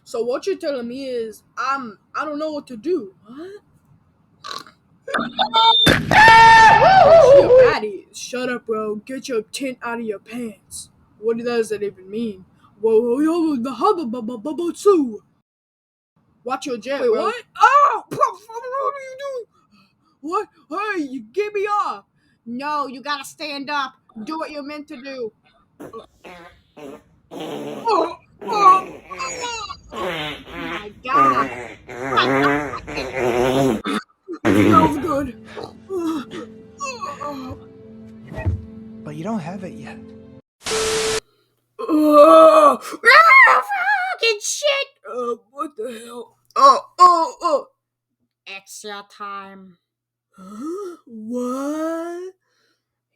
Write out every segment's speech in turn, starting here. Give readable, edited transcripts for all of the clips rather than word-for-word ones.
So what you're telling me is I don't know what to do. What? Oh, she a baddie. Shut up, bro. Get your tint out of your pants. What does that even mean? Whoa, the hubba bubba bubba too. Watch your jet, Wait, bro. what? Oh, what are you doing? What? Hey, you get me off. No, you gotta stand up. Do what you're meant to do. Oh, oh, oh my god. Smells good. But you don't have it yet. Fucking shit. What the hell? Oh. It's your time. Huh? What?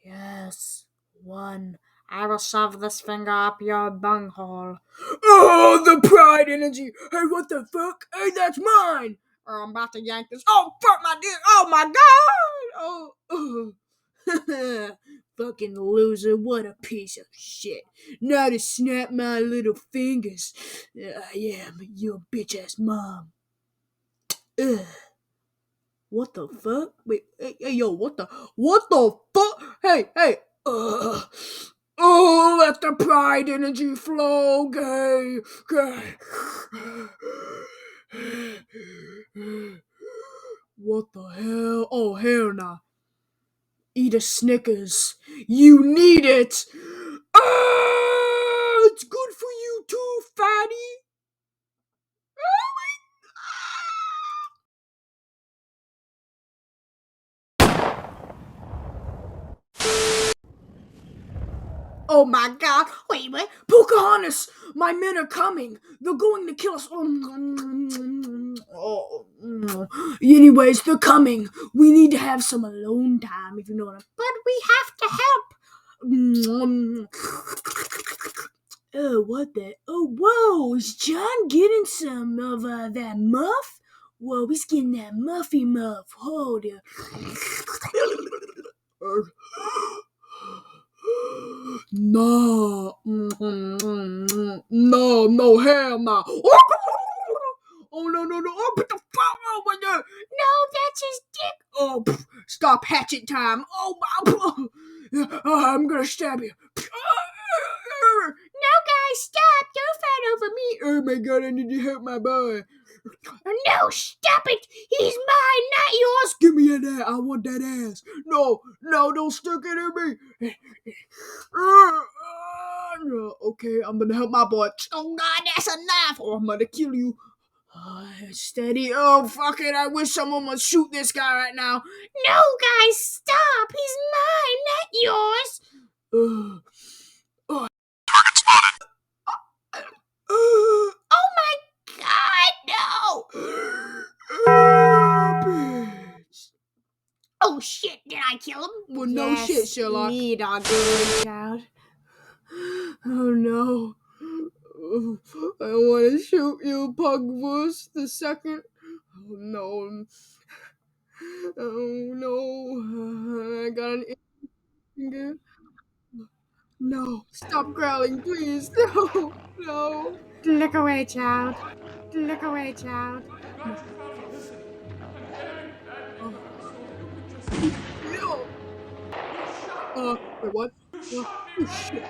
Yes. One. I will shove this finger up your bunghole. Oh, the pride energy. Hey, what the fuck? Hey, that's mine. Or I'm about to yank this. Oh, fuck my dick. Oh, my God. Oh. Fucking loser. What a piece of shit. Now to snap my little fingers. I am your bitch-ass mom. Ugh. What the fuck? Wait, hey, yo, what the fuck? Hey. Oh, let the pride energy flow, gay. What the hell? Oh, hell nah. Eat a Snickers. You need it. Oh, it's good for you too, fatty. Oh my god. Wait, what? Pocahontas! My men are coming. They're going to kill us. Oh. Anyways, they're coming. We need to have some alone time, if you know what I'm. But we have to help. Oh, what the? Oh, whoa! Is John getting some of that muff? Whoa, he's getting that muffy muff. Hold it. No, no, hell no. Oh, no. Oh, put the fuck over there. No, that's his dick. Oh, stop hatchet time. Oh, my. I'm gonna stab you. No, guys, stop. Don't fight over me. Oh, my God, I need to help my boy. No, stop it. He's mine, not yours. Give me that. I want that ass. No, don't stick it in me. Okay, I'm gonna help my boy. Oh, God, that's enough. Or I'm gonna kill you. Steady. Oh, fuck it. I wish someone would shoot this guy right now. No, guys, stop. He's mine, not yours. Oh, my God, no. Bitch. Oh, shit, did I kill him? Well, no shit, Sherlock. Me, dog, good child. Oh, no. I want to shoot you, Pugwurst, the second. Oh, no. Oh, no. I got an finger. No. Stop growling, please. No. Look away, child. Look away, child. No. Wait, what? Oh, shit.